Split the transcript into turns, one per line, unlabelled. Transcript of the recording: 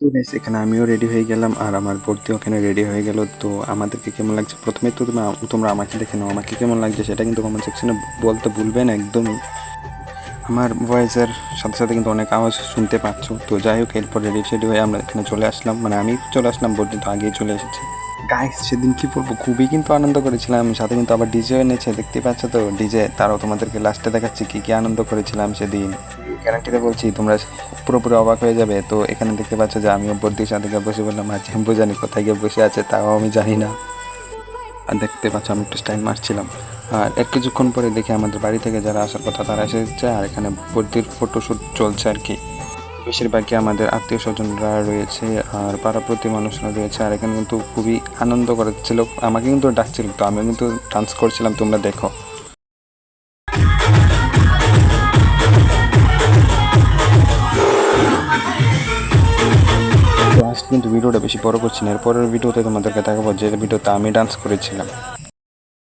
তো গাইস এখানে আমিও রেডি হয়ে গেলাম আর আমার বোনটিও ওখানে রেডি হয়ে গেল। তো আমাদেরকে কেমন লাগছে প্রথমে তো তোমরা আমাকে দেখে নাও, আমাকে কেমন লাগছে সেটা কিন্তু কমেন্ট সেকশনে বলতে ভুলবেন একদমই। আমার ভয়েসের সাথে সাথে কিন্তু অনেক আওয়াজ শুনতে পাচ্ছ। তো যাই হোক, এরপর রেডি সেডি হয়ে আমরা এখানে চলে আসলাম, মানে আমি চলে আসলাম, বোনটি তো আগেই চলে এসেছে। গাইস সেদিন কি বলবো, খুবই কিন্তু আনন্দ করেছিলাম, সাথে কিন্তু আবার ডিজে এনেছে, দেখতে পাচ্ছ তো ডিজে। তারও তোমাদেরকে লাস্টে দেখাচ্ছি কি কি আনন্দ করেছিলাম সেদিন। গ্যারান্টিতে বলছি তোমরা পুরোপুরি অবাক হয়ে যাবে। তো এখানে দেখতে পাচ্ছ যে আমিও বর্দির সাথে গিয়ে বসে বললাম, আর জ্যাম্বো জানি কোথায় গিয়ে বসে আছে তাও আমি জানি না। আর দেখতে পাচ্ছ আমি একটু স্টাইল মারছিলাম। আর এর কিছুক্ষণ পরে দেখি আমাদের বাড়ি থেকে যারা আসার কথা তারা এসেছে, আর এখানে বর্দির ফটোশ্যুট চলছে আর কি। বেশিরভাগই আমাদের আত্মীয় স্বজনরা রয়েছে আর পাড়াপ্রতি মানুষরা রয়েছে। আর এখানে কিন্তু খুবই আনন্দ করেছিল, আমাকে কিন্তু ডাকছিল, তো আমি কিন্তু ডান্স করছিলাম, তোমরা দেখো। তো আজকে কিন্তু ভিডিওটা বেশি বড় করছি না, এরপরের ভিডিওতে তোমাদেরকে দেখাবো যে ভিডিওতে আমি ডান্স করেছিলাম।